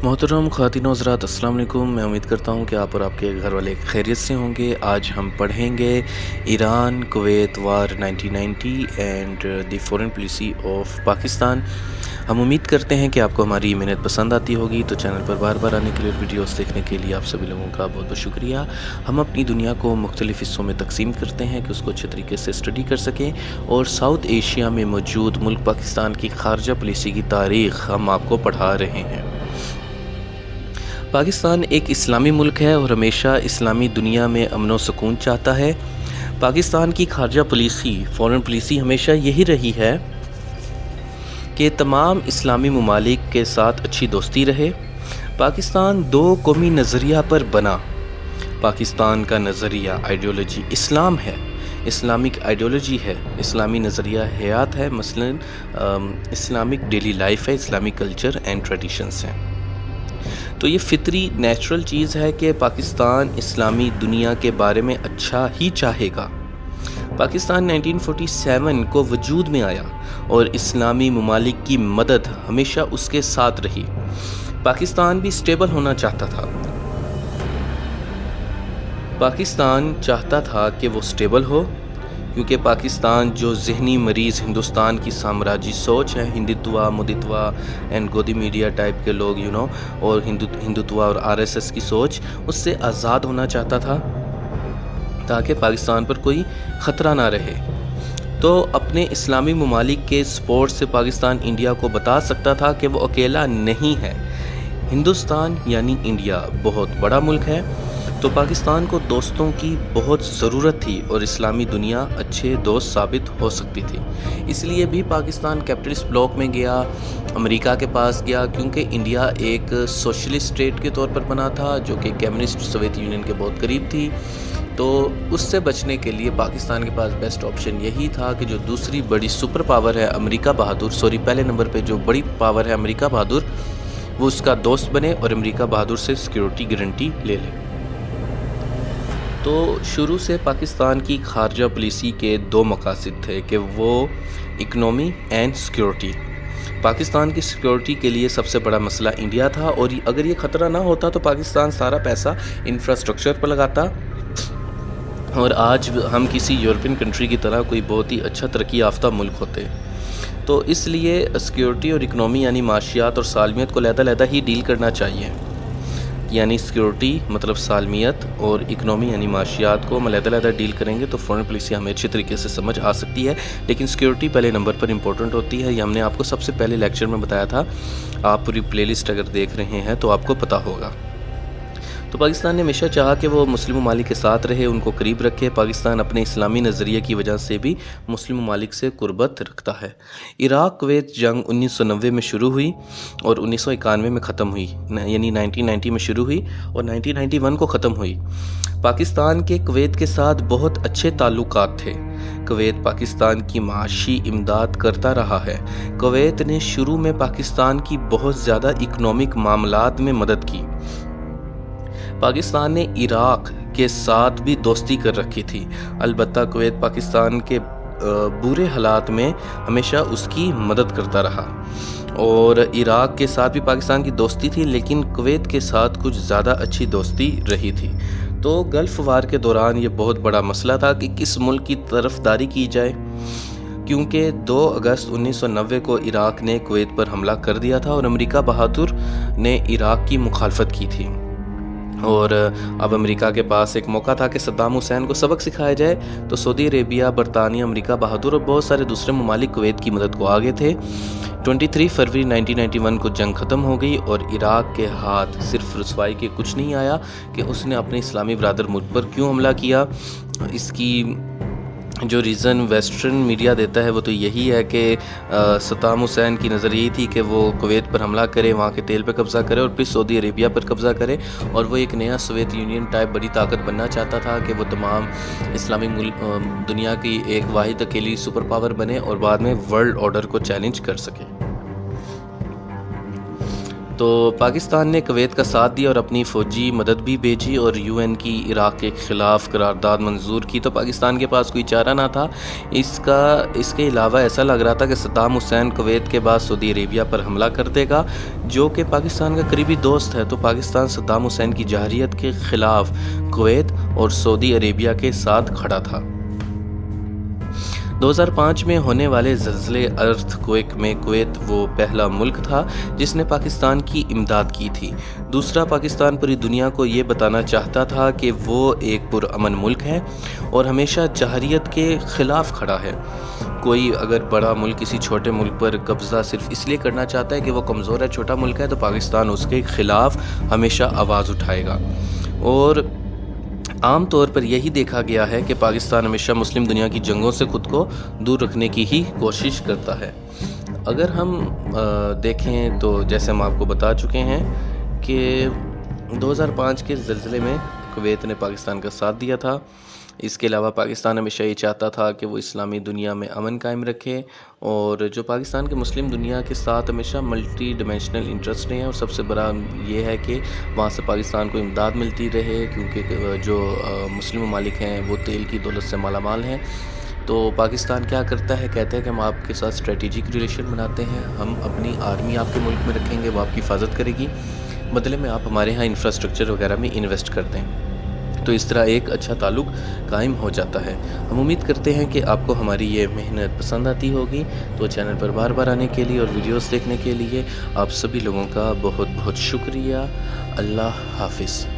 मोहतरम ख़वातीन और हज़रात, अस्सलाम वालेकुम। मैं उम्मीद करता हूँ कि आप और आपके घर वाले खैरियत से होंगे। आज हम पढ़ेंगे Iran Kuwait war 1990 and the foreign policy of Pakistan. हम उम्मीद करते हैं कि आपको हमारी ये मेहनत पसंद आती होगी। तो चैनल पर बार बार आने के लिए और वीडियोस देखने के लिए आप सभी लोगों का बहुत बहुत शुक्रिया। हम अपनी दुनिया को मुख्तलिफ़ हिस्सों में तकसीम करते हैं कि उसको अच्छे तरीके से स्टडी कर सकें, और साउथ एशिया में मौजूद मुल्क पाकिस्तान की खारजा पॉलिसी की तारीख़ हम आपको पढ़ा रहे हैं। पाकिस्तान एक इस्लामी मुल्क है और हमेशा इस्लामी दुनिया में अमन व सुकून चाहता है। पाकिस्तान की खारजा पॉलिसी, फॉरेन पॉलिसी हमेशा यही रही है कि तमाम इस्लामी ममालिक के साथ अच्छी दोस्ती रहे। पाकिस्तान दो कौमी नज़रिया पर बना। पाकिस्तान का नज़रिया, आइडियोलॉजी इस्लाम है, इस्लामिक आइडियोलॉजी है, इस्लामी नज़रिया हयात है, मसलन इस्लामिक डेली लाइफ है, इस्लामिक कल्चर एंड ट्रेडिशंस हैं। तो ये फितरी नेचुरल चीज़ है कि पाकिस्तान इस्लामी दुनिया के बारे में अच्छा ही चाहेगा। पाकिस्तान 1947 को वजूद में आया और इस्लामी ममालिक की मदद हमेशा उसके साथ रही। पाकिस्तान भी स्टेबल होना चाहता था। पाकिस्तान चाहता था कि वो स्टेबल हो, क्योंकि पाकिस्तान जो ज़हनी मरीज़ हिंदुस्तान की साम्राज्य सोच है, हिंदुत्वा, मुदित्वा एंड गोदी मीडिया टाइप के लोग और हिंदुत्वा और आरएसएस की सोच, उससे आज़ाद होना चाहता था ताकि पाकिस्तान पर कोई ख़तरा ना रहे। तो अपने इस्लामी ममालिक के सपोर्ट से पाकिस्तान इंडिया को बता सकता था कि वो अकेला नहीं है। हिंदुस्तान यानी इंडिया बहुत बड़ा मुल्क है, तो पाकिस्तान को दोस्तों की बहुत ज़रूरत थी और इस्लामी दुनिया अच्छे दोस्त साबित हो सकती थी। इसलिए भी पाकिस्तान कैपिटलिस्ट ब्लॉक में गया, अमेरिका के पास गया, क्योंकि इंडिया एक सोशलिस्ट स्टेट के तौर पर बना था जो कि कम्युनिस्ट सोवियत यूनियन के बहुत करीब थी। तो उससे बचने के लिए पाकिस्तान के पास बेस्ट ऑप्शन यही था कि जो दूसरी बड़ी सुपर पावर है अमेरिका बहादुर, पहले नंबर पे जो बड़ी पावर है अमेरिका बहादुर, वो उसका दोस्त बने और अमेरिका बहादुर से सिक्योरिटी गारंटी ले ले। तो शुरू से पाकिस्तान की खारजा पॉलिसी के दो मकासद थे कि वो इकनॉमी एंड सिक्योरिटी। पाकिस्तान की सिक्योरिटी के लिए सबसे बड़ा मसला इंडिया था, और अगर ये ख़तरा ना होता तो पाकिस्तान सारा पैसा इंफ्रास्ट्रक्चर पर लगाता और आज हम किसी यूरोपियन कंट्री की तरह कोई बहुत ही अच्छा तरक्की याफ्ता मुल्क होते। तो इसलिए सिक्योरिटी और इकनॉमी यानी माशियात और सालमियत को लहदा ही डील करना चाहिए। यानी सिक्योरिटी मतलब सालमियत और इकनॉमी यानी माशियात को हम लहदा डील करेंगे तो फॉरेन पॉलिसी हमें अच्छी तरीके से समझ आ सकती है। लेकिन सिक्योरिटी पहले नंबर पर इंपॉर्टेंट होती है। ये हमने आपको सबसे पहले लेक्चर में बताया था। आप पूरी प्लेलिस्ट अगर देख रहे हैं तो आपको पता होगा। तो पाकिस्तान ने हमेशा चाहा कि वो मुस्लिम ममालिक के साथ रहे, उनको करीब रखे। पाकिस्तान अपने इस्लामी नज़रिए की वजह से भी मुस्लिम ममालिक से कुर्बत रखता है। इराक कुवैत जंग 1990 में शुरू हुई और 1991 में ख़त्म हुई, यानी 1990 में शुरू हुई और 1991 को ख़त्म हुई। पाकिस्तान के कुवैत के साथ बहुत अच्छे ताल्लुकात थे। कुवैत पाकिस्तान की माशी इमदाद करता रहा है। कुवैत ने शुरू में पाकिस्तान की बहुत ज़्यादा इकनॉमिक मामलात में मदद की। पाकिस्तान ने इराक के साथ भी दोस्ती कर रखी थी। अलबत्ता कुवैत पाकिस्तान के बुरे हालात में हमेशा उसकी मदद करता रहा, और इराक के साथ भी पाकिस्तान की दोस्ती थी, लेकिन कुवैत के साथ कुछ ज़्यादा अच्छी दोस्ती रही थी। तो गल्फ़ वार के दौरान ये बहुत बड़ा मसला था कि किस मुल्क की तरफदारी की जाए, क्योंकि 2 अगस्त 1990 को इराक ने कुवैत पर हमला कर दिया था और अमेरिका बहादुर ने इराक की मुखालफत की थी। और अब अमेरिका के पास एक मौका था कि सद्दाम हुसैन को सबक सिखाया जाए। तो सऊदी अरेबिया, बरतानिया, अमेरिका बहादुर और बहुत सारे दूसरे ममालिक कुवैत की मदद को आगे थे। 23 फरवरी 1991 को जंग ख़त्म हो गई और इराक के हाथ सिर्फ रसवाई के कुछ नहीं आया कि उसने अपने इस्लामी ब्रादर मुल्क पर क्यों हमला किया। इसकी जो रीज़न वेस्टर्न मीडिया देता है वो तो यही है कि सद्दाम हुसैन की नज़र यही थी कि वो कुवैत पर हमला करे, वहाँ के तेल पर कब्ज़ा करे और फिर सऊदी अरेबिया पर कब्ज़ा करे, और वो एक नया सोवियत यूनियन टाइप बड़ी ताकत बनना चाहता था कि वो तमाम इस्लामी दुनिया की एक वाहिद अकेली सुपर पावर बने और बाद में वर्ल्ड ऑर्डर को चैलेंज कर सके। तो पाकिस्तान ने कुवैत का साथ दिया और अपनी फ़ौजी मदद भी भेजी और यूएन की इराक़ के ख़िलाफ़ करारदाद मंजूर की। तो पाकिस्तान के पास कोई चारा ना था। इसके अलावा ऐसा लग रहा था कि सद्दाम हुसैन कुवैत के बाद सऊदी अरेबिया पर हमला कर देगा, जो कि पाकिस्तान का करीबी दोस्त है। तो पाकिस्तान सद्दाम हुसैन की जहरीत के ख़िलाफ़ कुवैत और सऊदी अरेबिया के साथ खड़ा था। 2005 में होने वाले ज़लज़ले अर्थक्वेक में कुवैत वो पहला मुल्क था जिसने पाकिस्तान की इमदाद की थी। दूसरा, पाकिस्तान पूरी दुनिया को ये बताना चाहता था कि वो एक पुरअमन मुल्क है और हमेशा जहरीत के ख़िलाफ़ खड़ा है। कोई अगर बड़ा मुल्क किसी छोटे मुल्क पर कब्ज़ा सिर्फ इसलिए करना चाहता है कि वो कमज़ोर है, छोटा मुल्क है, तो पाकिस्तान उसके ख़िलाफ़ हमेशा आवाज़ उठाएगा। और आम तौर पर यही देखा गया है कि पाकिस्तान हमेशा मुस्लिम दुनिया की जंगों से ख़ुद को दूर रखने की ही कोशिश करता है। अगर हम देखें तो जैसे हम आपको बता चुके हैं कि 2005 के ज़लज़ले में कुवैत ने पाकिस्तान का साथ दिया था। इसके अलावा पाकिस्तान हमेशा ये चाहता था कि वो इस्लामी दुनिया में अमन कायम रखे, और जो पाकिस्तान के मुस्लिम दुनिया के साथ हमेशा मल्टी डिमेंशनल इंटरेस्ट रहे हैं। और सबसे बड़ा ये है कि वहाँ से पाकिस्तान को इमदाद मिलती रहे, क्योंकि जो मुस्लिम ममालिक हैं वो तेल की दौलत से मालामाल हैं। तो पाकिस्तान क्या करता है, कहते हैं कि हम आपके साथ स्ट्रेटेजिक रिलेशन बनाते हैं, हम अपनी आर्मी आपके मुल्क में रखेंगे, वो आपकी हिफाजत करेगी, बदले में आप हमारे यहाँ इंफ्रास्ट्रक्चर वगैरह में इन्वेस्ट करते हैं। तो इस तरह एक अच्छा ताल्लुक़ कायम हो जाता है। हम उम्मीद करते हैं कि आपको हमारी ये मेहनत पसंद आती होगी। तो चैनल पर बार बार आने के लिए और वीडियोस देखने के लिए आप सभी लोगों का बहुत बहुत शुक्रिया। अल्लाह हाफ़िज़।